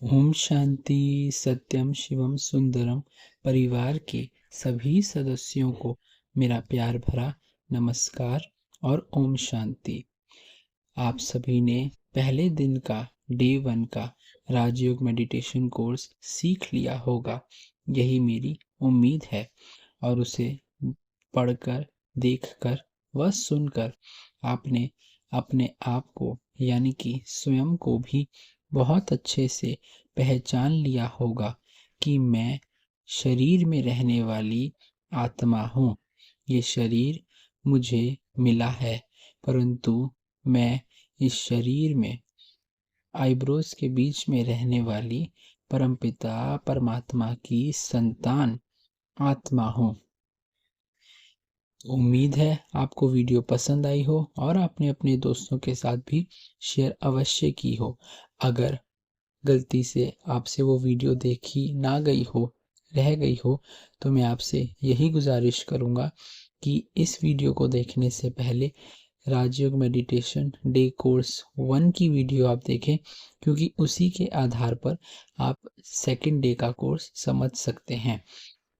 ओम शांति। सत्यम शिवम सुंदरम। परिवार के सभी सदस्यों को मेरा प्यार भरा नमस्कार और ओम शांति। आप सभी ने पहले दिन का डे 1 का राजयोग मेडिटेशन कोर्स सीख लिया होगा, यही मेरी उम्मीद है। और उसे पढ़कर, देखकर व सुनकर आपने अपने आप को यानी कि स्वयं को भी बहुत अच्छे से पहचान लिया होगा कि मैं शरीर में रहने वाली आत्मा हूँ। ये शरीर मुझे मिला है, परंतु मैं इस शरीर में आईब्रोज के बीच में रहने वाली परमपिता परमात्मा की संतान आत्मा हूँ। उम्मीद है आपको वीडियो पसंद आई हो और आपने अपने दोस्तों के साथ भी शेयर अवश्य की हो। अगर गलती से आपसे वो वीडियो देखी ना गई हो, रह गई हो, तो मैं आपसे यही गुजारिश करूँगा कि इस वीडियो को देखने से पहले राजयोग मेडिटेशन डे कोर्स 1 की वीडियो आप देखें, क्योंकि उसी के आधार पर आप सेकंड डे का कोर्स समझ सकते हैं।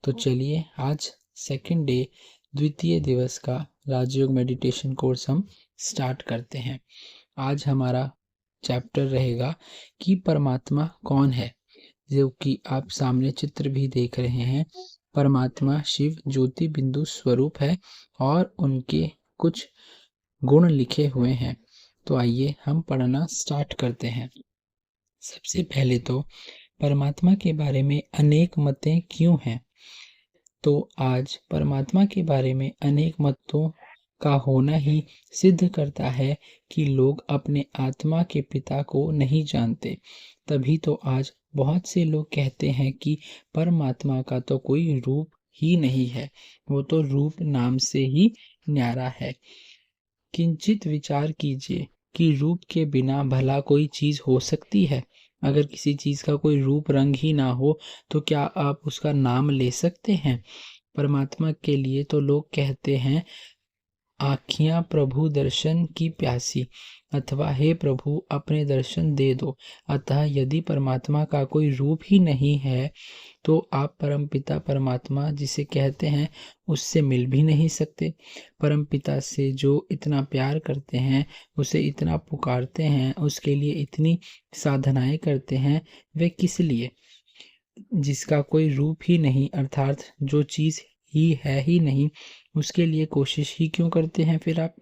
तो चलिए आज सेकंड डे, द्वितीय दिवस का राजयोग मेडिटेशन कोर्स हम स्टार्ट करते हैं। आज हमारा चैप्टर रहेगा कि परमात्मा कौन है, जो कि आप सामने चित्र भी देख रहे हैं। परमात्मा शिव ज्योति बिंदु स्वरूप है और उनके कुछ गुण लिखे हुए हैं। तो आइए हम पढ़ना स्टार्ट करते हैं। सबसे पहले तो परमात्मा के बारे में अनेक मतें क्यों हैं। तो आज परमात्मा के बारे में अनेक मतों का होना ही सिद्ध करता है कि लोग अपने आत्मा के पिता को नहीं जानते। तभी तो आज बहुत से लोग कहते हैं कि परमात्मा का तो कोई रूप ही नहीं है, वो तो रूप नाम से ही न्यारा है। किंचित विचार कीजिए कि रूप के बिना भला कोई चीज हो सकती है। अगर किसी चीज का कोई रूप रंग ही ना हो तो क्या आप उसका नाम ले सकते हैं। परमात्मा के लिए तो लोग कहते हैं, आँखियाँ प्रभु दर्शन की प्यासी, अथवा हे प्रभु अपने दर्शन दे दो। अतः यदि परमात्मा का कोई रूप ही नहीं है तो आप परमपिता परमात्मा जिसे कहते हैं उससे मिल भी नहीं सकते। परमपिता से जो इतना प्यार करते हैं, उसे इतना पुकारते हैं, उसके लिए इतनी साधनाएं करते हैं, वे किस लिए? जिसका कोई रूप ही नहीं, अर्थात जो चीज ही है ही नहीं, उसके लिए कोशिश ही क्यों करते हैं फिर आप?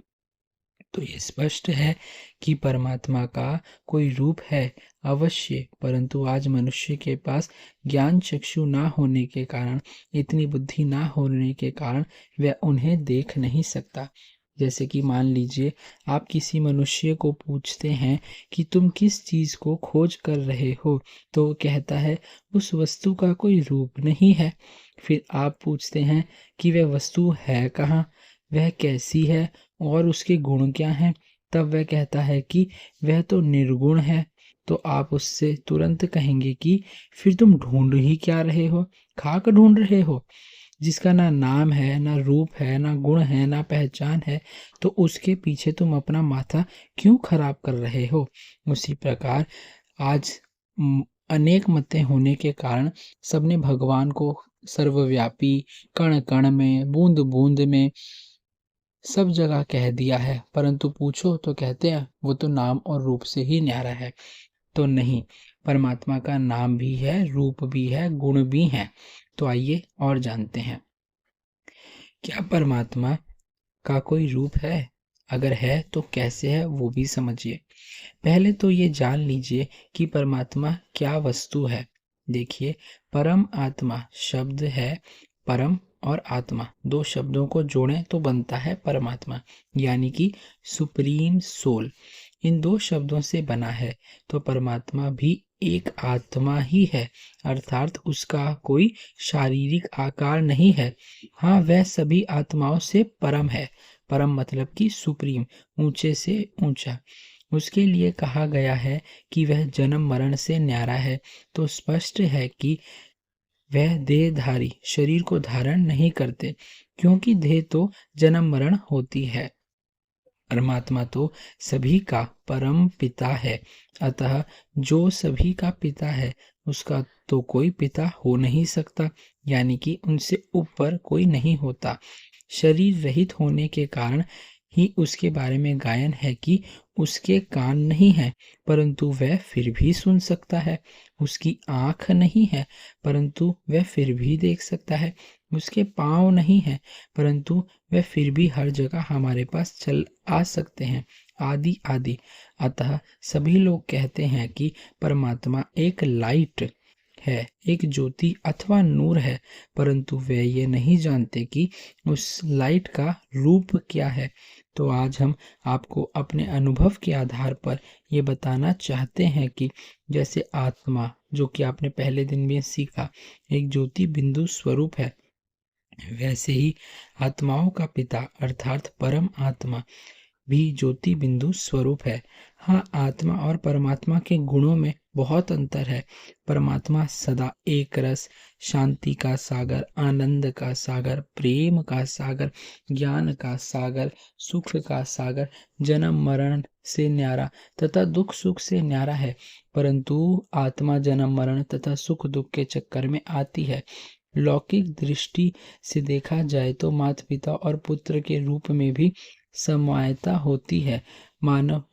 तो ये स्पष्ट है कि परमात्मा का कोई रूप है अवश्य, परंतु आज मनुष्य के पास ज्ञान चक्षु ना होने के कारण, इतनी बुद्धि ना होने के कारण वह उन्हें देख नहीं सकता। जैसे कि मान लीजिए आप किसी मनुष्य को पूछते हैं कि तुम किस चीज को खोज कर रहे हो, तो वो कहता है उस वस्तु का कोई रूप नहीं है। फिर आप पूछते हैं कि वह वस्तु है कहाँ, वह कैसी है और उसके गुण क्या हैं, तब वह कहता है कि वह तो निर्गुण है। तो आप उससे तुरंत कहेंगे कि फिर तुम ढूंढ ही क्या रहे हो, खाक ढूंढ रहे हो। जिसका ना नाम है, ना रूप है, ना गुण है, ना पहचान है, तो उसके पीछे तुम अपना माथा क्यों खराब कर रहे हो। उसी प्रकार आज अनेक मतें होने के कारण सबने भगवान को सर्वव्यापी, कण कण में, बूंद बूंद में, सब जगह कह दिया है, परंतु पूछो तो कहते हैं वो तो नाम और रूप से ही न्यारा है। तो नहीं, परमात्मा का नाम भी है, रूप भी है, गुण भी हैं। तो आइए और जानते हैं, क्या परमात्मा का कोई रूप है? अगर है तो कैसे है वो भी समझिए। पहले तो ये जान लीजिए कि परमात्मा क्या वस्तु है। देखिए, परम आत्मा शब्द है, परम और आत्मा दो शब्दों को जोड़ें तो बनता है परमात्मा, यानी कि सुप्रीम सोल। इन दो शब्दों से बना है, तो परमात्मा भी एक आत्मा ही है, अर्थात उसका कोई शारीरिक आकार नहीं है। हाँ, वह सभी आत्माओं से परम है। परम मतलब कि सुप्रीम, ऊंचे से ऊंचा। उसके लिए कहा गया है कि वह जन्म मरण से न्यारा है। तो स्पष्ट है कि वह देहधारी शरीर को धारण नहीं करते, क्योंकि देह तो जन्म मरण होती है। परमात्मा तो सभी का परम पिता है, अतः जो सभी का पिता है उसका तो कोई पिता हो नहीं सकता, यानी कि उनसे ऊपर कोई नहीं होता। शरीर रहित होने के कारण ही उसके बारे में गायन है कि उसके कान नहीं है परंतु वह फिर भी सुन सकता है, उसकी आँख नहीं है परंतु वह फिर भी देख सकता है, उसके पाँव नहीं है परंतु वह फिर भी हर जगह हमारे पास चल आ सकते हैं, आदि आदि। अतः सभी लोग कहते हैं कि परमात्मा एक लाइट है, एक ज्योति अथवा नूर है, परंतु वे ये नहीं जानते कि उस लाइट का रूप क्या है। तो आज हम आपको अपने अनुभव के आधार पर ये बताना चाहते हैं कि जैसे आत्मा, जो कि आपने पहले दिन में सीखा, एक ज्योति बिंदु स्वरूप है, वैसे ही आत्माओं का पिता अर्थात परम आत्मा भी ज्योति बिंदु स्वरूप है। हाँ, आत्मा और परमात्मा के गुणों में बहुत अंतर है। परमात्मा सदा एक रस, शांति का सागर, आनंद का सागर, प्रेम का सागर, ज्ञान का सागर, सुख का सागर, जन्म मरण से न्यारा तथा दुख सुख से न्यारा है, परंतु आत्मा जन्म मरण तथा सुख दुख के चक्कर में आती है। लौकिक दृष्टि से देखा जाए तो माता पिता और पुत्र के रूप में भी समायता होती है। मानव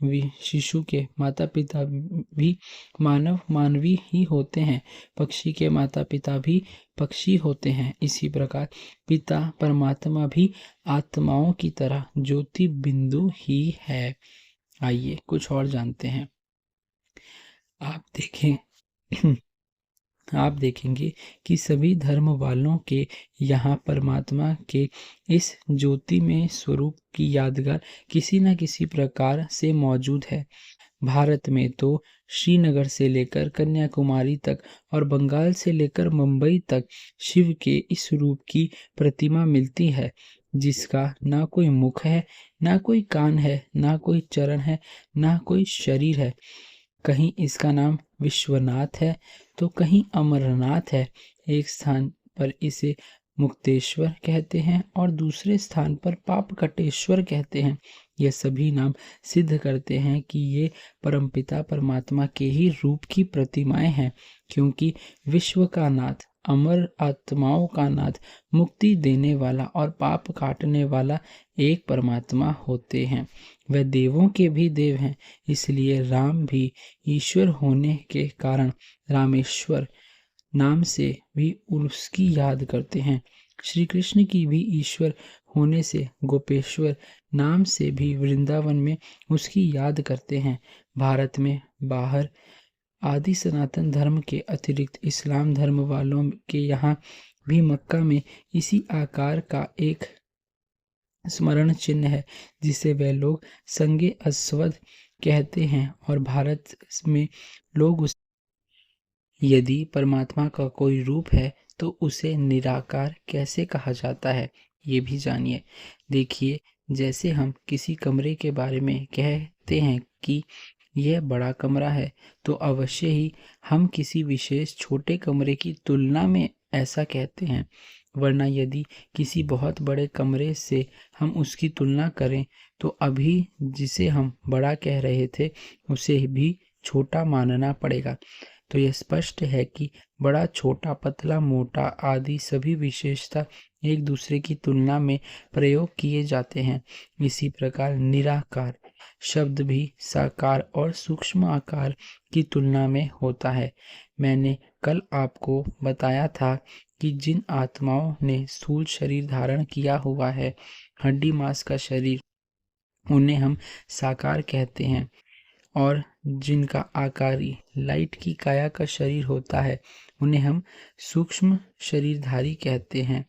शिशु के माता पिता भी मानवी ही होते हैं, पक्षी के माता पिता भी पक्षी होते हैं। इसी प्रकार पिता परमात्मा भी आत्माओं की तरह ज्योति बिंदु ही है। आइए कुछ और जानते हैं। आप देखेंगे कि सभी धर्म वालों के यहाँ परमात्मा के इस ज्योति में स्वरूप की यादगार किसी न किसी प्रकार से मौजूद है। भारत में तो श्रीनगर से लेकर कन्याकुमारी तक और बंगाल से लेकर मुंबई तक शिव के इस रूप की प्रतिमा मिलती है, जिसका ना कोई मुख है, ना कोई कान है, ना कोई चरण है, ना कोई शरीर है। कहीं इसका नाम विश्वनाथ है तो कहीं अमरनाथ है। एक स्थान पर इसे मुक्तेश्वर कहते हैं और दूसरे स्थान पर पापकटेश्वर कहते हैं। ये सभी नाम सिद्ध करते हैं कि ये परमपिता परमात्मा के ही रूप की प्रतिमाएं हैं, क्योंकि विश्व का नाथ, अमर आत्माओं का नाथ, मुक्ति देने वाला और पाप काटने वाला एक परमात्मा होते हैं। वह देवों के भी देव हैं, इसलिए राम भी ईश्वर होने के कारण रामेश्वर नाम से भी उसकी याद करते हैं। श्री कृष्ण की भी ईश्वर होने से गोपेश्वर नाम से भी वृंदावन में उसकी याद करते हैं। भारत में बाहर आदि सनातन धर्म के अतिरिक्त इस्लाम धर्म वालों के यहाँ भी मक्का में इसी आकार का एक स्मरण चिन्ह है, जिसे वे लोग संगे अस्वद कहते हैं, और भारत में लोग उस यदि परमात्मा का कोई रूप है तो उसे निराकार कैसे कहा जाता है, ये भी जानिए। देखिए, जैसे हम किसी कमरे के बारे में कहते हैं कि यह बड़ा कमरा है, तो अवश्य ही हम किसी विशेष छोटे कमरे की तुलना में ऐसा कहते हैं, वरना यदि किसी बहुत बड़े कमरे से हम उसकी तुलना करें तो अभी जिसे हम बड़ा कह रहे थे उसे भी छोटा मानना पड़ेगा। तो यह स्पष्ट है कि बड़ा, छोटा, पतला, मोटा आदि सभी विशेषता एक दूसरे की तुलना में प्रयोग किए जाते हैं। इसी प्रकार निराकार शब्द भी साकार और सूक्ष्म आकार की तुलना में होता है। मैंने कल आपको बताया था कि जिन आत्माओं ने स्थूल शरीर धारण किया हुआ है, हड्डी मांस का शरीर, उन्हें हम साकार कहते हैं, और जिनका आकारी लाइट की काया का शरीर होता है उन्हें हम सूक्ष्म शरीरधारी कहते हैं।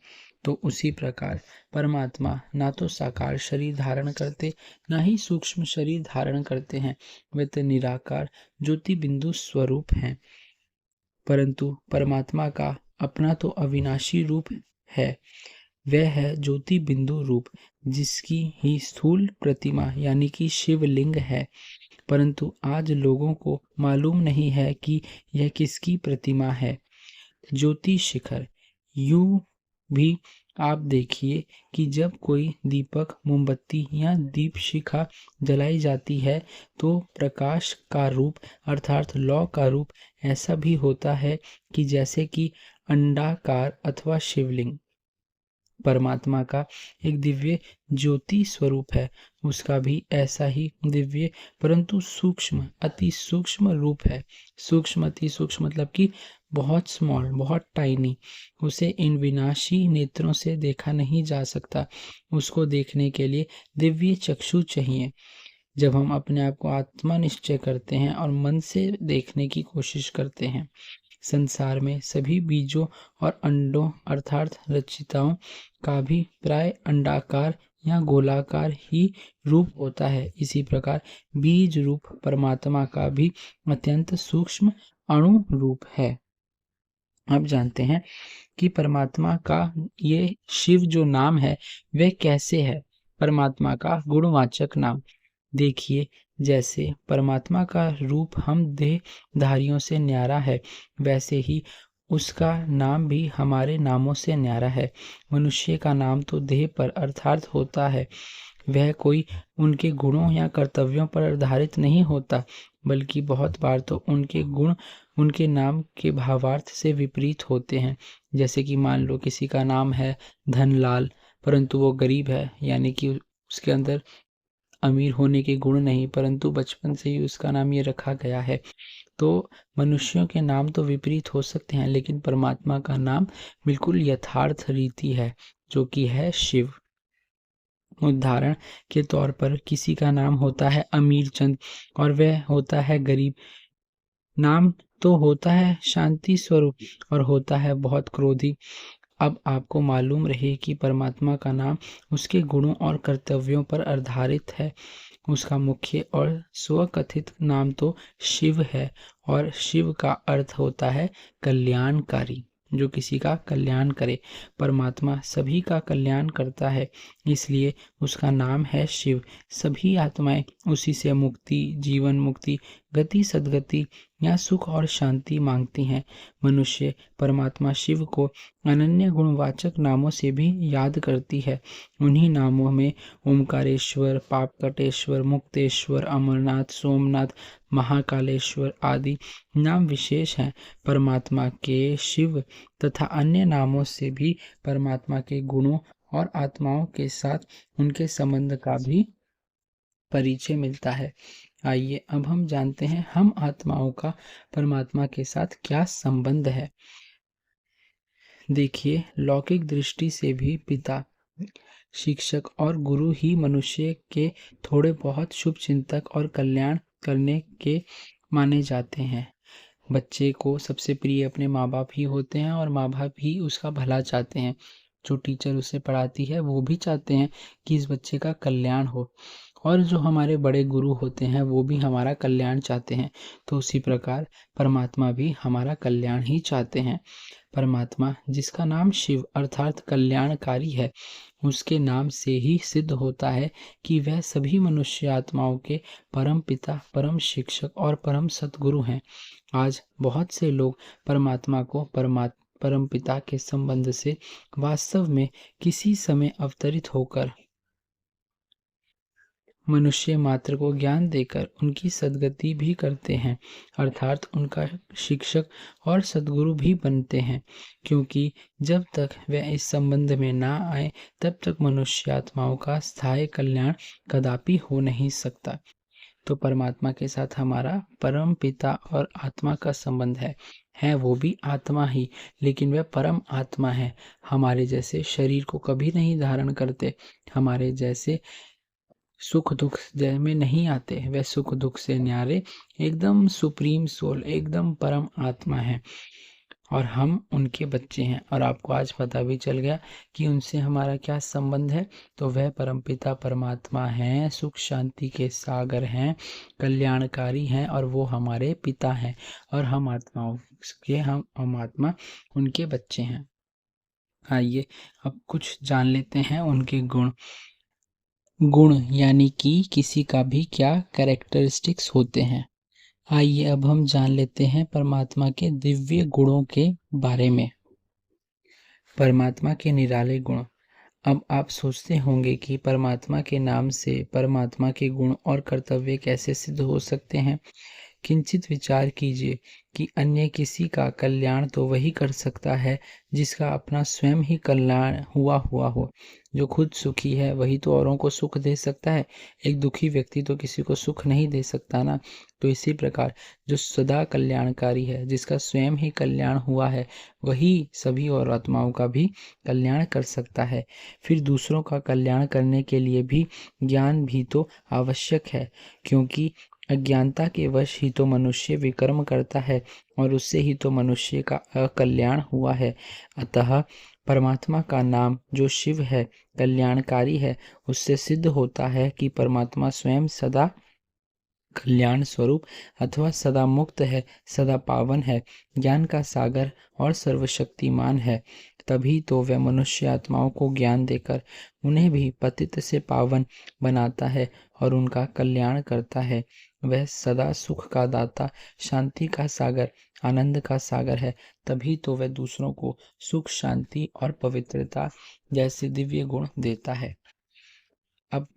तो उसी प्रकार परमात्मा ना तो साकार शरीर धारण करते, ना ही सूक्ष्म शरीर धारण करते हैं। वे तो निराकार ज्योति बिंदु स्वरूप हैं, परंतु परमात्मा का अपना तो अविनाशी रूप है। वह है ज्योति बिंदु रूप, जिसकी ही स्थूल प्रतिमा यानी कि शिवलिंग है, परंतु आज लोगों को मालूम नहीं है कि यह किसकी प्रतिमा है। ज्योति शिखर यूं भी आप देखिए कि जब कोई दीपक, मोमबत्ती या दीप शिखा जलाई जाती है तो प्रकाश का रूप अर्थात लौ का रूप ऐसा भी होता है कि जैसे कि अंडाकार अथवा शिवलिंग। परमात्मा का एक दिव्य ज्योति स्वरूप है, उसका भी ऐसा ही दिव्य परंतु सूक्ष्म, अति सूक्ष्म रूप है। सूक्ष्म, अति सूक्ष्म मतलब कि बहुत स्मॉल, बहुत टाइनी। उसे इन विनाशी नेत्रों से देखा नहीं जा सकता। उसको देखने के लिए दिव्य चक्षु चाहिए। जब हम अपने आप को आत्मा निश्चय करते हैं और मन से देखने की कोशिश करते हैं, संसार में सभी बीजों और अंडों अर्थात रचिताओं का भी प्राय अंडाकार या गोलाकार ही रूप होता है। इसी प्रकार बीज रूप परमात्मा का भी अत्यंत सूक्ष्म अणु रूप है। अब जानते हैं कि परमात्मा का ये शिव जो नाम है वह कैसे है। परमात्मा का गुणवाचक नाम देखिए, जैसे परमात्मा का रूप हम देहधारियों से न्यारा है, वैसे ही उसका नाम भी हमारे नामों से न्यारा है। मनुष्य का नाम तो देह पर अर्थात होता है, वह कोई उनके गुणों या कर्तव्यों पर आधारित नहीं होता, बल्कि बहुत बार तो उनके गुण उनके नाम के भावार्थ से विपरीत होते हैं। जैसे कि मान लो किसी का नाम है धनलाल, परंतु वो गरीब है, यानी कि उसके अंदर अमीर होने के गुण नहीं, परंतु बचपन से ही उसका नाम ये रखा गया है। तो मनुष्यों के नाम तो विपरीत हो सकते हैं, लेकिन परमात्मा का नाम बिल्कुल यथार्थ रीति है, जो कि है शिव। उदाहरण के तौर पर किसी का नाम होता है अमीर चंद और वह होता है गरीब। नाम तो होता है शांति स्वरूप और होता है बहुत क्रोधी। अब आपको मालूम रहे कि परमात्मा का नाम उसके गुणों और कर्तव्यों पर आधारित है। उसका मुख्य और स्वकथित नाम तो शिव है और शिव का अर्थ होता है कल्याणकारी, जो किसी का कल्याण करे। परमात्मा सभी का कल्याण करता है, इसलिए उसका नाम है शिव। सभी आत्माएं उसी से मुक्ति, जीवन मुक्ति, गति सद्गति या सुख और शांति मांगती हैं। मनुष्य परमात्मा शिव को अनन्य गुणवाचक नामों से भी याद करती है। उन्हीं नामों में ओमकारेश्वर, पापकटेश्वर, मुक्तेश्वर, अमरनाथ, सोमनाथ, महाकालेश्वर आदि नाम विशेष हैं। परमात्मा के शिव तथा अन्य नामों से भी परमात्मा के गुणों और आत्माओं के साथ उनके संबंध का भी परिचय मिलता है। आइए अब हम जानते हैं हम आत्माओं का परमात्मा के साथ क्या संबंध है। देखिए, लौकिक दृष्टि से भी पिता, शिक्षक और गुरु ही मनुष्य के थोड़े बहुत शुभ चिंतक और कल्याण करने के माने जाते हैं। बच्चे को सबसे प्रिय अपने माँ बाप ही होते हैं और माँ बाप ही उसका भला चाहते हैं। जो टीचर उसे पढ़ाती है वो भी चाहते हैं कि इस बच्चे का कल्याण हो, और जो हमारे बड़े गुरु होते हैं वो भी हमारा कल्याण चाहते हैं। तो उसी प्रकार परमात्मा भी हमारा कल्याण ही चाहते हैं। परमात्मा जिसका नाम शिव अर्थात कल्याणकारी है, उसके नाम से ही सिद्ध होता है कि वह सभी मनुष्य आत्माओं के परम पिता, परम शिक्षक और परम सद्गुरु हैं। आज बहुत से लोग परमात्मा को परम पिता के संबंध से वास्तव में किसी समय अवतरित होकर मनुष्य मात्र को ज्ञान देकर उनकी सद्गति भी करते हैं, अर्थात उनका शिक्षक और सद्गुरु भी बनते हैं, क्योंकि जब तक वह इस संबंध में ना आए तब तक मनुष्य आत्माओं का स्थायी कल्याण कदापि हो नहीं सकता। तो परमात्मा के साथ हमारा परम पिता और आत्मा का संबंध है वो भी आत्मा ही, लेकिन वह परम आत्मा है। हमारे जैसे शरीर को कभी नहीं धारण करते, हमारे जैसे सुख दुख में नहीं आते, वह सुख दुख से न्यारे एकदम सुप्रीम सोल, एकदम परम आत्मा है और हम उनके बच्चे हैं। और आपको आज पता भी चल गया कि उनसे हमारा क्या संबंध है। तो वह परमपिता परमात्मा हैं, सुख शांति के सागर हैं, कल्याणकारी हैं और वो हमारे पिता हैं और हम आत्माओं के हम आत्मा उनके बच्चे हैं। आइए अब कुछ जान लेते हैं उनके गुण। गुण यानी कि किसी का भी क्या कैरेक्टरिस्टिक्स होते हैं। आइए अब हम जान लेते हैं परमात्मा के दिव्य गुणों के बारे में। परमात्मा के निराले गुण। अब आप सोचते होंगे कि परमात्मा के नाम से परमात्मा के गुण और कर्तव्य कैसे सिद्ध हो सकते हैं। किंचित विचार कीजिए कि अन्य किसी का कल्याण तो वही कर सकता है जिसका अपना स्वयं ही कल्याण हुआ हो। जो खुद सुखी है वही तो औरों को सुख दे सकता है। एक दुखी व्यक्ति तो किसी को सुख नहीं दे सकता ना। तो इसी प्रकार जो सदा कल्याणकारी है, जिसका स्वयं ही कल्याण हुआ है, वही सभी और आत्माओं का भी कल्याण कर सकता है। फिर दूसरों का कल्याण करने के लिए भी ज्ञान भी तो आवश्यक है, क्योंकि अज्ञानता के वश ही तो मनुष्य विकर्म करता है और उससे ही तो मनुष्य का अकल्याण हुआ है। अतः परमात्मा का नाम जो शिव है, कल्याणकारी है, उससे सिद्ध होता है कि परमात्मा स्वयं सदा कल्याण स्वरूप अथवा सदा मुक्त है, सदा पावन है, ज्ञान का सागर और सर्वशक्तिमान है। तभी तो वह मनुष्य आत्माओं को ज्ञान देकर उन्हें भी पतित से पावन बनाता है और उनका कल्याण करता है। वह सदा सुख का दाता, शांति का सागर, आनंद का सागर है। तभी तो वह दूसरों को सुख, शांति और पवित्रता जैसे दिव्य गुण देता है। अब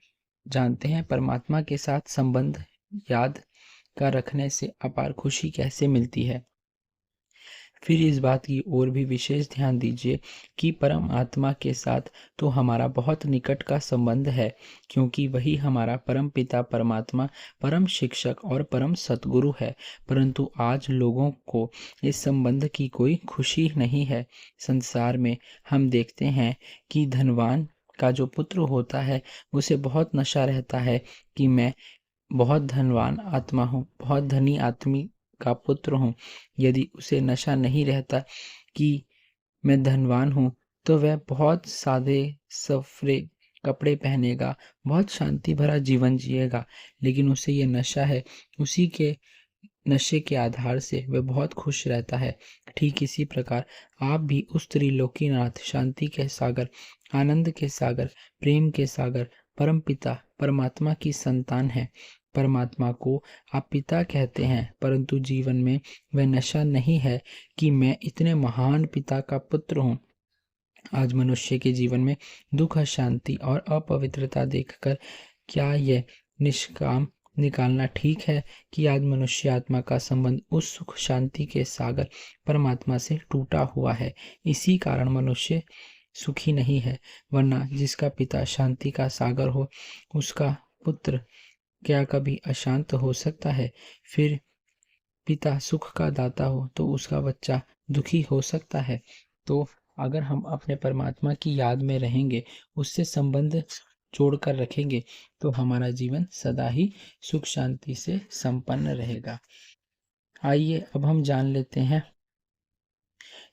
जानते हैं परमात्मा के साथ संबंध याद का रखने से अपार खुशी कैसे मिलती है। फिर इस बात की ओर भी विशेष ध्यान दीजिए कि परम आत्मा के साथ तो हमारा बहुत निकट का संबंध है, क्योंकि वही हमारा परम पिता परमात्मा, परम शिक्षक और परम सतगुरु है। परंतु आज लोगों को इस संबंध की कोई खुशी नहीं है। संसार में हम देखते हैं कि धनवान का जो पुत्र होता है उसे बहुत नशा रहता है कि मैं बहुत धनवान आत्मा हूँ, बहुत धनी आदमी का पुत्र हूँ। यदि उसे नशा नहीं रहता कि मैं धनवान हूँ, तो वह बहुत सादे सफरे कपड़े पहनेगा, बहुत शांति भरा जीवन जिएगा। लेकिन उसे ये नशा है, उसी के नशे के आधार से वह बहुत खुश रहता है। ठीक इसी प्रकार आप भी उस त्रिलोकीनाथ, शांति के सागर, आनंद के सागर, प्रेम के सागर, परम पिता परमात्मा की संतान है। परमात्मा को आप पिता कहते हैं, परंतु जीवन में वह नशा नहीं है कि मैं इतने महान पिता का पुत्र हूँ। आज मनुष्य के जीवन में दुख, अशांति और अपवित्रता देखकर क्या यह निष्काम निकालना ठीक है कि आज मनुष्य आत्मा का संबंध उस सुख शांति के सागर परमात्मा से टूटा हुआ है। इसी कारण मनुष्य सुखी नहीं है। वरना जिसका पिता शांति का सागर हो, उसका पुत्र क्या कभी अशांत हो सकता है? फिर पिता सुख का दाता हो तो उसका बच्चा दुखी हो सकता है? तो अगर हम अपने परमात्मा की याद में रहेंगे, उससे संबंध जोड़कर रखेंगे, तो हमारा जीवन सदा ही सुख शांति से संपन्न रहेगा। आइए अब हम जान लेते हैं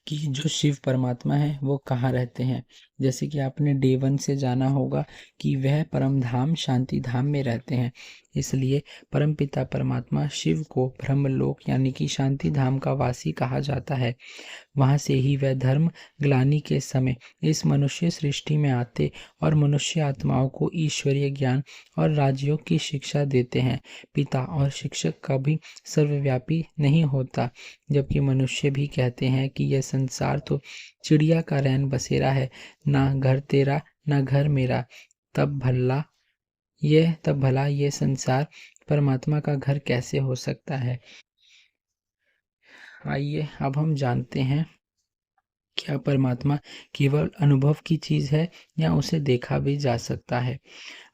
कि जो शिव परमात्मा है वो कहाँ रहते हैं। जैसे कि आपने डे 1 से जाना होगा कि वह परम धाम शांति धाम में रहते हैं। इसलिए परमपिता परमात्मा शिव को ब्रह्मलोक यानी कि शांति धाम का वासी कहा जाता है। वहाँ से ही वह धर्म ग्लानि के समय इस मनुष्य सृष्टि में आते और मनुष्य आत्माओं को ईश्वरीय ज्ञान और राजयोग की शिक्षा देते हैं। पिता और शिक्षक कभी सर्वव्यापी नहीं होता, जबकि मनुष्य भी कहते हैं कि यह संसार तो चिड़िया का रैन बसेरा है, ना घर तेरा ना घर मेरा। तब भला ये संसार परमात्मा का घर कैसे हो सकता है। आइए अब हम जानते हैं क्या परमात्मा केवल अनुभव की चीज है या उसे देखा भी जा सकता है।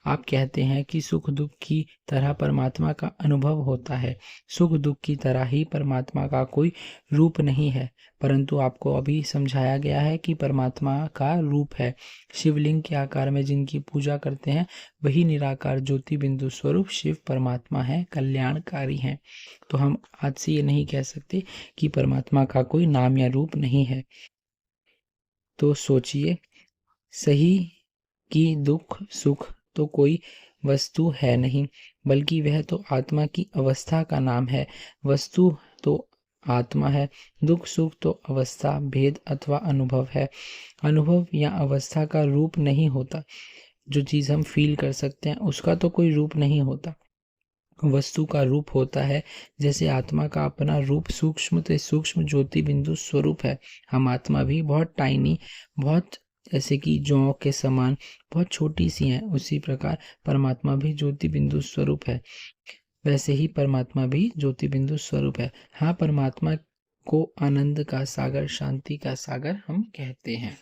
आप कहते हैं कि सुख दुख की तरह परमात्मा का अनुभव होता है। सुख दुख की तरह ही परमात्मा का कोई रूप नहीं है, परंतु आपको अभी समझाया गया है कि परमात्मा का रूप है। शिवलिंग के आकार में जिनकी पूजा करते हैं वही निराकार ज्योति बिंदु स्वरूप शिव परमात्मा है, कल्याणकारी हैं। तो हम आज से ये नहीं कह सकते कि परमात्मा का कोई नाम या रूप नहीं है। तो सोचिए सही कि दुख सुख तो कोई वस्तु है नहीं, बल्कि वह तो आत्मा की अवस्था का नाम है। वस्तु तो आत्मा है, दुख सुख तो अवस्था भेद अथवा अनुभव है। अनुभव या अवस्था का रूप नहीं होता। जो चीज़ हम फील कर सकते हैं उसका तो कोई रूप नहीं होता। वस्तु का रूप होता है, जैसे आत्मा का अपना रूप सूक्ष्म से सूक्ष्म ज्योति बिंदु स्वरूप है। हम आत्मा भी बहुत टाइनी, बहुत जैसे कि जौ के समान बहुत छोटी सी हैं, उसी प्रकार परमात्मा भी ज्योति बिंदु स्वरूप है। वैसे ही परमात्मा भी ज्योति बिंदु स्वरूप है। हाँ, परमात्मा को आनंद का सागर, शांति का सागर हम कहते हैं।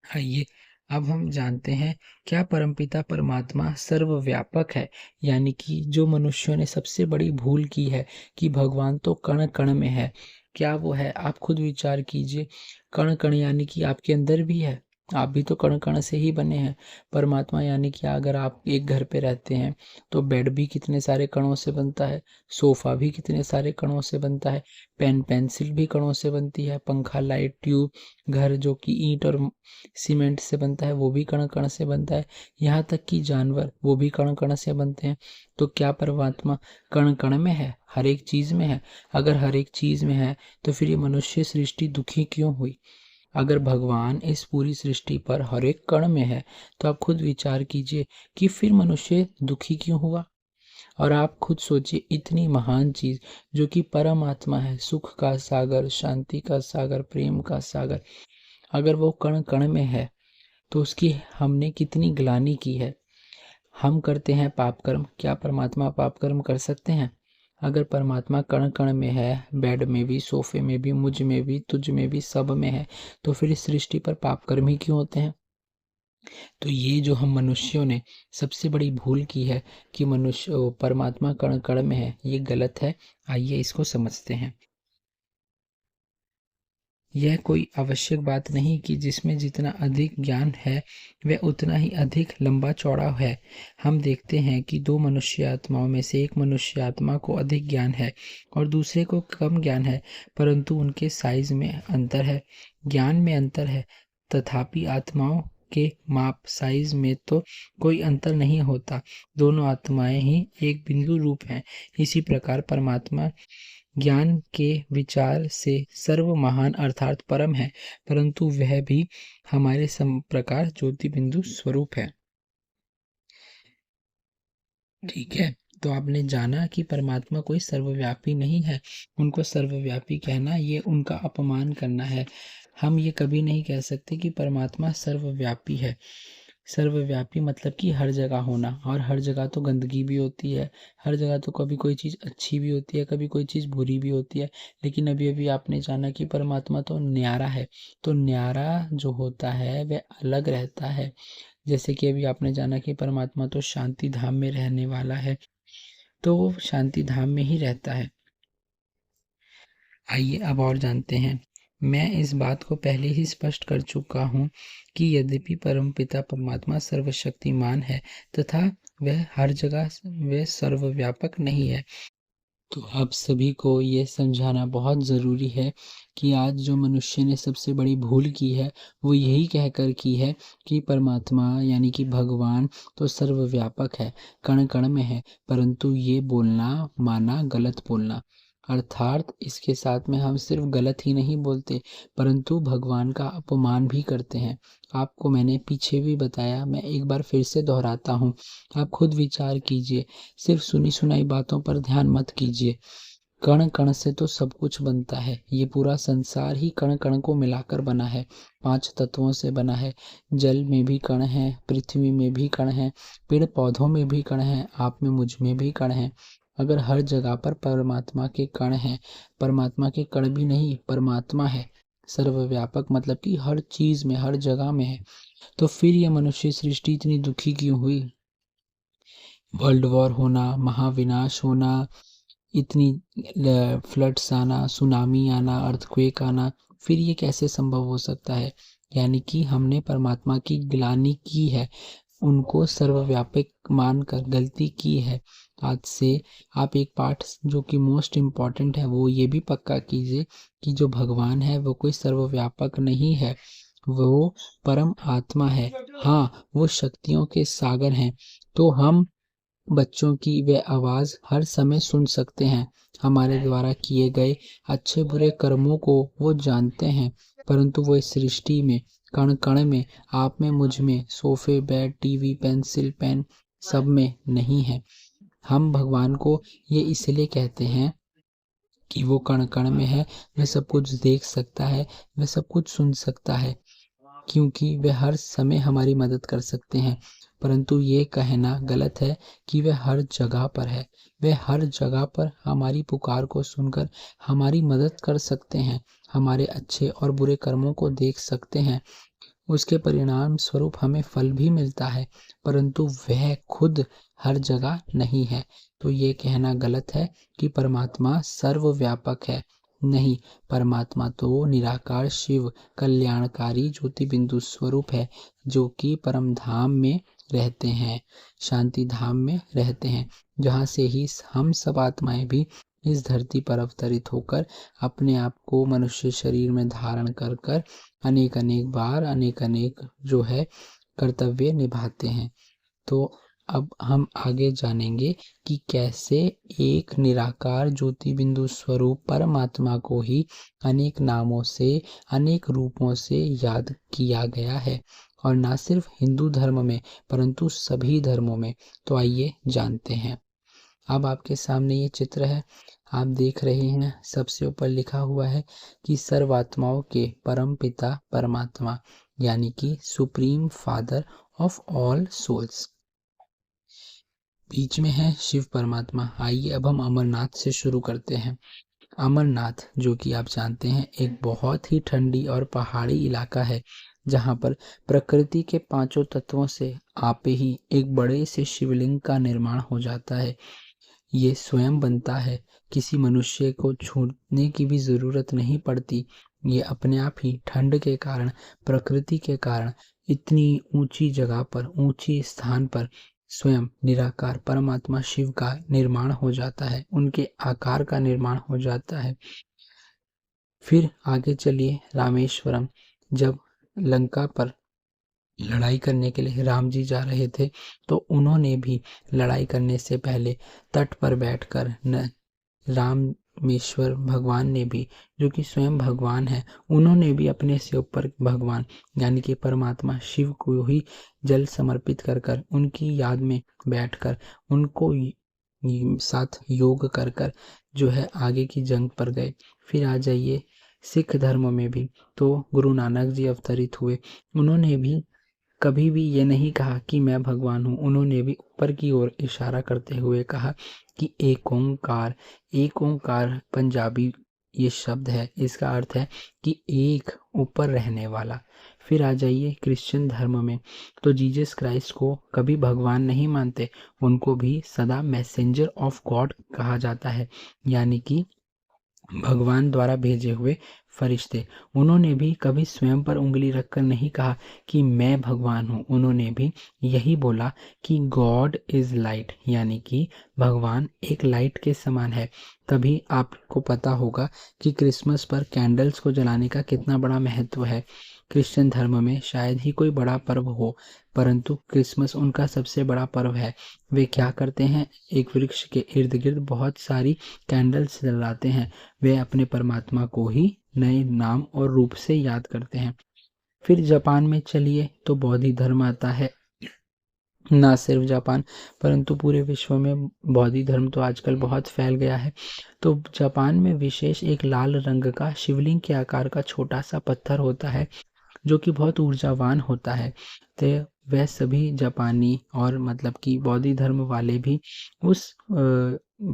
आइए अब हम जानते हैं, क्या परमपिता परमात्मा सर्वव्यापक है? यानी कि जो मनुष्यों ने सबसे बड़ी भूल की है कि भगवान तो कण कण में है। क्या वो है? आप खुद विचार कीजिए। कण कण यानी कि आपके अंदर भी है, आप भी तो कण कण से ही बने हैं। परमात्मा यानी कि अगर आप एक घर पे रहते हैं तो बेड भी कितने सारे कणों से बनता है, सोफा भी कितने सारे कणों से बनता है, पेन पेंसिल भी कणों से बनती है, पंखा, लाइट, ट्यूब, घर जो कि ईंट और सीमेंट से बनता है वो भी कण कण से बनता है। यहाँ तक कि जानवर वो भी कण कण से बनते हैं। तो क्या परमात्मा कण कण में है, हर एक चीज में है? अगर हर एक चीज में है तो फिर ये मनुष्य सृष्टि दुखी क्यों हुई? अगर भगवान इस पूरी सृष्टि पर हर एक कण में है तो आप खुद विचार कीजिए कि फिर मनुष्य दुखी क्यों हुआ। और आप खुद सोचिए, इतनी महान चीज जो कि परमात्मा है, सुख का सागर, शांति का सागर, प्रेम का सागर, अगर वो कण कण में है तो उसकी हमने कितनी ग्लानि की है। हम करते हैं पाप कर्म, क्या परमात्मा पाप कर्म कर सकते हैं? अगर परमात्मा कण कण में है, बेड में भी, सोफे में भी, मुझ में भी, तुझ में भी, सब में है, तो फिर इस सृष्टि पर पाप कर्म ही क्यों होते हैं? तो ये जो हम मनुष्यों ने सबसे बड़ी भूल की है कि मनुष्य परमात्मा कण कण में है, ये गलत है। आइए इसको समझते हैं। यह कोई आवश्यक बात नहीं कि जिसमें जितना अधिक ज्ञान है वह उतना ही अधिक लंबा चौड़ा है। हम देखते हैं कि दो मनुष्य आत्माओं में से एक मनुष्य आत्मा को अधिक ज्ञान है और दूसरे को कम ज्ञान है, परंतु उनके साइज में अंतर है, ज्ञान में अंतर है, तथापि आत्माओं के माप साइज में तो कोई अंतर नहीं होता। दोनों आत्माएं ही एक बिंदु रूप हैं। इसी प्रकार परमात्मा ज्ञान के विचार से सर्व महान अर्थात परम है, परंतु वह भी हमारे सम प्रकार ज्योति बिंदु स्वरूप है। ठीक है, तो आपने जाना कि परमात्मा कोई सर्वव्यापी नहीं है। उनको सर्वव्यापी कहना ये उनका अपमान करना है। हम ये कभी नहीं कह सकते कि परमात्मा सर्वव्यापी है। सर्वव्यापी मतलब कि हर जगह होना, और हर जगह तो गंदगी भी होती है, हर जगह तो कभी कोई चीज़ अच्छी भी होती है, कभी कोई चीज़ बुरी भी होती है। लेकिन अभी अभी आपने जाना कि परमात्मा तो न्यारा है। तो न्यारा जो होता है वह अलग रहता है। जैसे कि अभी आपने जाना कि परमात्मा तो शांति धाम में रहने वाला है, तो वो शांति धाम में ही रहता है। आइए अब और जानते हैं। मैं इस बात को पहले ही स्पष्ट कर चुका हूँ कि यद्यपि परमपिता परमात्मा सर्वशक्तिमान है तथा वह हर जगह वह सर्वव्यापक नहीं है, तो आप सभी को ये समझाना बहुत ज़रूरी है कि आज जो मनुष्य ने सबसे बड़ी भूल की है वो यही कहकर की है कि परमात्मा यानी कि भगवान तो सर्वव्यापक है, कण कण में है, परंतु ये बोलना माना गलत बोलना। अर्थात इसके साथ में हम सिर्फ गलत ही नहीं बोलते परंतु भगवान का अपमान भी करते हैं। आपको मैंने पीछे भी बताया, मैं एक बार फिर से दोहराता हूँ, आप खुद विचार कीजिए, सिर्फ सुनी सुनाई बातों पर ध्यान मत कीजिए। कण कण से तो सब कुछ बनता है, ये पूरा संसार ही कण कण को मिलाकर बना है, 5 तत्वों से बना है। जल में भी कण है, पृथ्वी में भी कण है, पेड़ पौधों में भी कण है, आप में मुझ में भी कण है। अगर हर जगह पर परमात्मा के कण हैं, परमात्मा के कण भी नहीं, परमात्मा है सर्वव्यापक, मतलब कि हर चीज में, हर जगह में है, तो फिर ये मनुष्य सृष्टि इतनी दुखी क्यों हुई? वर्ल्ड वॉर होना, महाविनाश होना, इतनी फ्लड्स आना, सुनामी आना, अर्थक्वेक आना, फिर ये कैसे संभव हो सकता है? यानी कि हमने परमात्मा की ग्लानि की है, उनको सर्वव्यापक मानकर गलती की है। आज से आप एक पाठ जो कि मोस्ट इम्पॉर्टेंट है वो ये भी पक्का कीजिए कि जो भगवान है वो कोई सर्वव्यापक नहीं है, वो परम आत्मा है। हाँ, वो शक्तियों के सागर हैं। तो हम बच्चों की वे आवाज़ हर समय सुन सकते हैं। हमारे द्वारा किए गए अच्छे बुरे कर्मों को वो जानते हैं, परंतु वो इस सृष्टि में, कण कण में, आप में, मुझ में, सोफे, बेड, टीवी, पेंसिल, पेन, सब में नहीं है। हम भगवान को ये इसलिए कहते हैं कि वो कण कण में है, वह सब कुछ देख सकता है, वह सब कुछ सुन सकता है, क्योंकि वे हर समय हमारी मदद कर सकते हैं। परंतु ये कहना गलत है कि वे हर जगह पर है। वे हर जगह पर हमारी पुकार को सुनकर हमारी मदद कर सकते हैं, हमारे अच्छे और बुरे कर्मों को देख सकते हैं, उसके परिणाम स्वरूप हमें फल भी मिलता है, परंतु वह खुद हर जगह नहीं है। तो ये कहना गलत है कि परमात्मा सर्वव्यापक है। नहीं, परमात्मा तो निराकार शिव कल्याणकारी ज्योति बिंदु स्वरूप है, जो कि परम धाम में रहते हैं, शांति धाम में रहते हैं, जहाँ से ही हम सब आत्माएं भी इस धरती पर अवतरित होकर अपने आप को मनुष्य शरीर में धारण कर कर अनेक अनेक बार अनेक अनेक जो है कर्तव्य निभाते हैं। तो अब हम आगे जानेंगे कि कैसे एक निराकार ज्योति बिंदु स्वरूप परमात्मा को ही अनेक नामों से अनेक रूपों से याद किया गया है, और ना सिर्फ हिंदू धर्म में परंतु सभी धर्मों में। तो आइए जानते हैं। अब आपके सामने ये चित्र है, आप देख रहे हैं, सबसे ऊपर लिखा हुआ है कि सर्वात्माओं के परम पिता परमात्मा, यानी कि supreme father of all souls. बीच में है शिव परमात्मा। आइए अब हम अमरनाथ से शुरू करते हैं। अमरनाथ, जो कि आप जानते हैं, एक बहुत ही ठंडी और पहाड़ी इलाका है, जहाँ पर प्रकृति के पांचों तत्वों से आपे ही एक बड़े से शिवलिंग का निर्माण हो जाता है। ये स्वयं बनता है, किसी मनुष्य को छूने की भी जरूरत नहीं पड़ती। ये अपने आप ही ठंड के कारण, प्रकृति के कारण इतनी ऊंची जगह पर, ऊंची स्थान पर स्वयं निराकार परमात्मा शिव का निर्माण हो जाता है, उनके आकार का निर्माण हो जाता है। फिर आगे चलिए रामेश्वरम। जब लंका पर लड़ाई करने के लिए राम जी जा रहे थे, तो उन्होंने भी लड़ाई करने से पहले तट पर बैठकर रामेश्वर भगवान ने भी, जो कि स्वयं भगवान है, उन्होंने भी अपने से ऊपर भगवान यानी कि परमात्मा शिव को ही जल समर्पित कर कर उनकी याद में बैठकर उनको साथ योग कर कर जो है आगे की जंग पर गए। फिर आ जाइए सिख धर्म में भी, तो गुरु नानक जी अवतरित हुए। उन्होंने भी कभी भी ये नहीं कहा कि मैं भगवान हूँ, उन्होंने भी ऊपर की ओर इशारा करते हुए कहा कि एक ओंकार। एक ओंकार पंजाबी ये शब्द है, इसका अर्थ है कि एक, ऊपर रहने वाला। फिर आ जाइए क्रिश्चियन धर्म में, तो जीसस क्राइस्ट को कभी भगवान नहीं मानते, उनको भी सदा मैसेंजर ऑफ गॉड कहा जाता है, यानी कि भगवान द्वारा भेजे हुए फरिश्ते। उन्होंने भी कभी स्वयं पर उंगली रखकर नहीं कहा कि मैं भगवान हूँ, उन्होंने भी यही बोला कि गॉड इज लाइट, यानी कि भगवान एक लाइट के समान है। तभी आपको पता होगा कि क्रिसमस पर कैंडल्स को जलाने का कितना बड़ा महत्व है। क्रिश्चियन धर्म में शायद ही कोई बड़ा पर्व हो, परंतु क्रिसमस उनका सबसे बड़ा पर्व है। वे क्या करते हैं, एक वृक्ष के इर्द गिर्द बहुत सारी कैंडल्स जलाते हैं। वे अपने परमात्मा को ही नए नाम और रूप से याद करते हैं। फिर जापान में चलिए, तो बौद्ध धर्म आता है। ना सिर्फ जापान परंतु पूरे विश्व में बौद्ध धर्म तो आजकल बहुत फैल गया है। तो जापान में विशेष एक लाल रंग का शिवलिंग के आकार का छोटा सा पत्थर होता है, जो कि बहुत ऊर्जावान होता है। तो वह सभी जापानी और मतलब कि बौद्ध धर्म वाले भी उस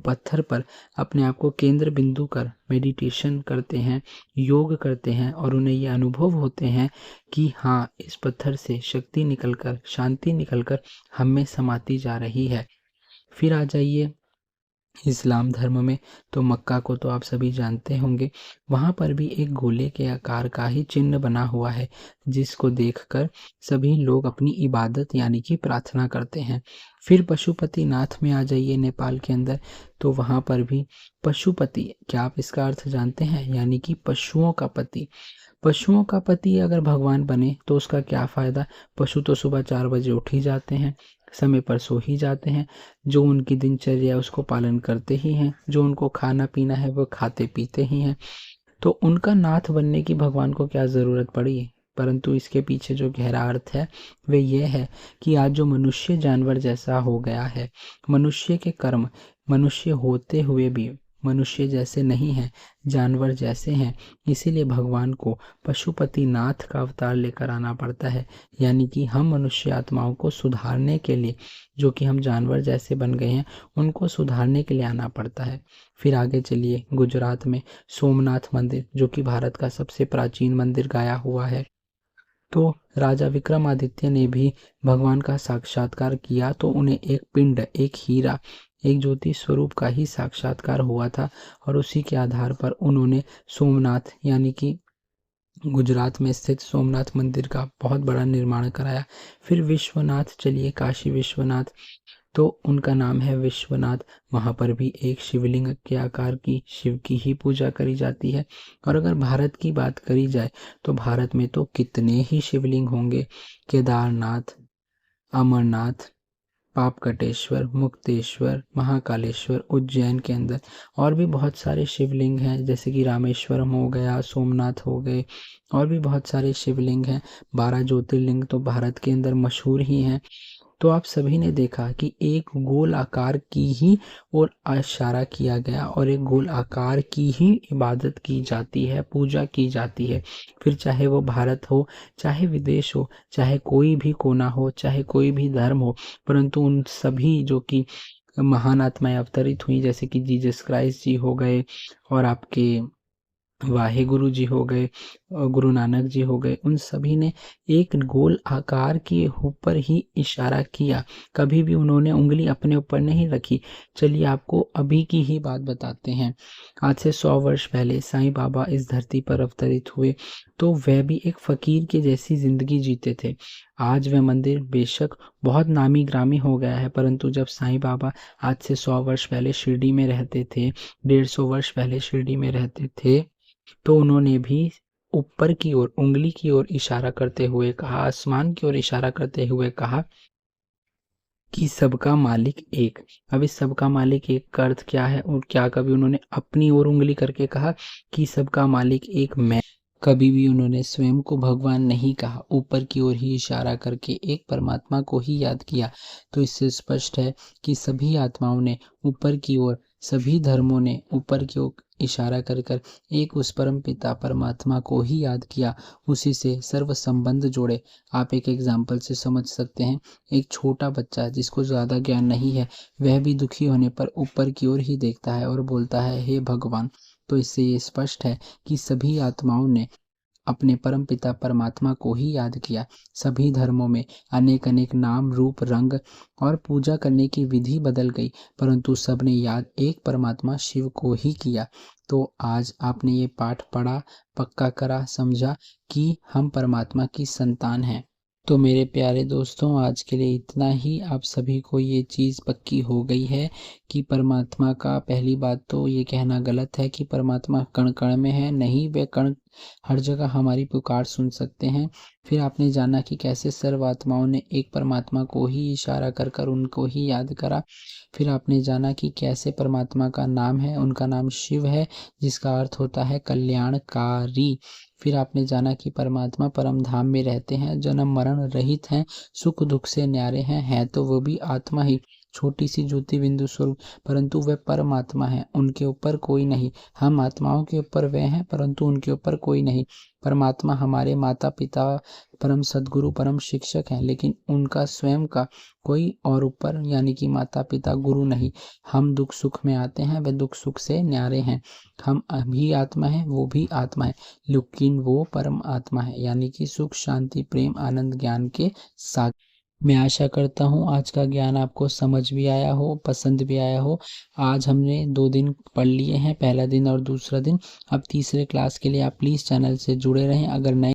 पत्थर पर अपने आप को केंद्र बिंदु कर मेडिटेशन करते हैं, योग करते हैं, और उन्हें ये अनुभव होते हैं कि हाँ, इस पत्थर से शक्ति निकलकर, शांति निकलकर हम में समाती जा रही है। फिर आ जाइए इस्लाम धर्म में, तो मक्का को तो आप सभी जानते होंगे। वहाँ पर भी एक गोले के आकार का ही चिन्ह बना हुआ है, जिसको देखकर सभी लोग अपनी इबादत यानी कि प्रार्थना करते हैं। फिर पशुपतिनाथ में आ जाइए नेपाल के अंदर, तो वहाँ पर भी पशुपति, क्या आप इसका अर्थ जानते हैं, यानी कि पशुओं का पति। पशुओं का पति अगर भगवान बने तो उसका क्या फ़ायदा। पशु तो सुबह 4 बजे उठ ही जाते हैं, समय पर सो ही जाते हैं, जो उनकी दिनचर्या उसको पालन करते ही हैं, जो उनको खाना पीना है वो खाते पीते ही हैं। तो उनका नाथ बनने की भगवान को क्या ज़रूरत पड़ी। परंतु इसके पीछे जो गहरा अर्थ है वे ये है कि आज जो मनुष्य जानवर जैसा हो गया है, मनुष्य के कर्म मनुष्य होते हुए भी मनुष्य जैसे नहीं हैं, जानवर जैसे हैं। इसीलिए भगवान को पशुपति नाथ का अवतार लेकर आना पड़ता है, यानी कि हम मनुष्य आत्माओं को सुधारने के लिए, जो कि हम जानवर जैसे बन गए हैं, उनको सुधारने के लिए आना पड़ता है। फिर आगे चलिए, गुजरात में सोमनाथ मंदिर, जो कि भारत का सबसे प्राचीन मंदिर गाया हुआ है, तो राजा विक्रमादित्य ने भी भगवान का साक्षात्कार किया तो उन्हें एक पिंड, एक हीरा, एक ज्योति स्वरूप का ही साक्षात्कार हुआ था और उसी के आधार पर उन्होंने सोमनाथ यानी कि गुजरात में स्थित सोमनाथ मंदिर का बहुत बड़ा निर्माण कराया। फिर विश्वनाथ, चलिए काशी विश्वनाथ, तो उनका नाम है विश्वनाथ। वहाँ पर भी एक शिवलिंग के आकार की शिव की ही पूजा करी जाती है। और अगर भारत की बात करी जाए तो भारत में तो कितने ही शिवलिंग होंगे। केदारनाथ, अमरनाथ, पापकटेश्वर, मुक्तेश्वर, महाकालेश्वर, उज्जैन के अंदर और भी बहुत सारे शिवलिंग हैं, जैसे कि रामेश्वरम हो गया, सोमनाथ हो गए, और भी बहुत सारे शिवलिंग हैं। 12 ज्योतिर्लिंग तो भारत के अंदर मशहूर ही हैं। तो आप सभी ने देखा कि एक गोल आकार की ही और इशारा किया गया और एक गोल आकार की ही इबादत की जाती है, पूजा की जाती है। फिर चाहे वो भारत हो, चाहे विदेश हो, चाहे कोई भी कोना हो, चाहे कोई भी धर्म हो, परंतु उन सभी जो कि महान आत्माएं अवतरित हुई, जैसे कि जीसस क्राइस्ट जी हो गए और आपके वाहे गुरु जी हो गए, गुरु नानक जी हो गए, उन सभी ने एक गोल आकार के ऊपर ही इशारा किया, कभी भी उन्होंने उंगली अपने ऊपर नहीं रखी। चलिए आपको अभी की ही बात बताते हैं। आज से 100 वर्ष पहले साईं बाबा इस धरती पर अवतरित हुए, तो वह भी एक फकीर के जैसी जिंदगी जीते थे। आज वह मंदिर बेशक बहुत नामी ग्रामी हो गया है, परंतु जब साईं बाबा आज से 100 वर्ष पहले शिरडी में रहते थे, 150 वर्ष पहले शिरडी में रहते थे, तो उन्होंने भी ऊपर की ओर उंगली की ओर इशारा करते हुए कहा, आसमान की ओर इशारा करते हुए कहा कि सबका मालिक एक। अब इस सबका मालिक एक का अर्थ क्या है, और क्या कभी उन्होंने अपनी ओर उंगली करके कहा कि सबका मालिक एक मैं? कभी भी उन्होंने स्वयं को भगवान नहीं कहा, ऊपर की ओर ही इशारा करके एक परमात्मा को ही याद किया। तो इससे स्पष्ट है कि सभी आत्माओं ने ऊपर की ओर, सभी धर्मों ने ऊपर की ओर इशारा कर कर एक उस परम पिता परमात्मा को ही याद किया, उसी से सर्व संबंध जोड़े। आप एक एग्जाम्पल से समझ सकते हैं, एक छोटा बच्चा जिसको ज़्यादा ज्ञान नहीं है, वह भी दुखी होने पर ऊपर की ओर ही देखता है और बोलता है हे भगवान। तो इससे ये स्पष्ट है कि सभी आत्माओं ने अपने परम पिता परमात्मा को ही याद किया। सभी धर्मों में अनेक अनेक नाम, रूप, रंग और पूजा करने की विधि बदल गई, परंतु सबने याद एक परमात्मा शिव को ही किया। तो आज आपने ये पाठ पढ़ा, पक्का करा, समझा कि हम परमात्मा की संतान हैं। तो मेरे प्यारे दोस्तों, आज के लिए इतना ही। आप सभी को ये चीज़ पक्की हो गई है कि परमात्मा का, पहली बात तो ये कहना गलत है कि परमात्मा कण कण में है। नहीं, वे कण हर जगह हमारी पुकार सुन सकते हैं। फिर आपने जाना कि कैसे सर्व आत्माओं ने एक परमात्मा को ही इशारा कर कर उनको ही याद करा। फिर आपने जाना कि कैसे परमात्मा का नाम है, उनका नाम शिव है, जिसका अर्थ होता है कल्याणकारी। फिर आपने जाना कि परमात्मा परम धाम में रहते हैं, जन्म मरण रहित हैं, सुख दुख से न्यारे हैं तो वो भी आत्मा ही, छोटी सी ज्योति बिंदु स्वरूप, परंतु वे परमात्मा हैं, उनके ऊपर कोई नहीं। हम आत्माओं के ऊपर वे हैं, परंतु उनके ऊपर कोई नहीं। परमात्मा हमारे माता पिता, परम सद्गुरु, परम शिक्षक हैं, लेकिन उनका स्वयं का कोई और ऊपर यानी कि माता पिता, गुरु नहीं। हम दुख सुख में आते हैं, वे दुख सुख से न्यारे हैं। हम भी आत्मा है, वो भी आत्मा है, लेकिन वो परम आत्मा है, यानी कि सुख शांति प्रेम आनंद ज्ञान के साथ। मैं आशा करता हूँ आज का ज्ञान आपको समझ भी आया हो, पसंद भी आया हो। आज हमने 2 दिन पढ़ लिए हैं, पहला दिन और दूसरा दिन। अब तीसरे क्लास के लिए आप प्लीज़ चैनल से जुड़े रहें। अगर नए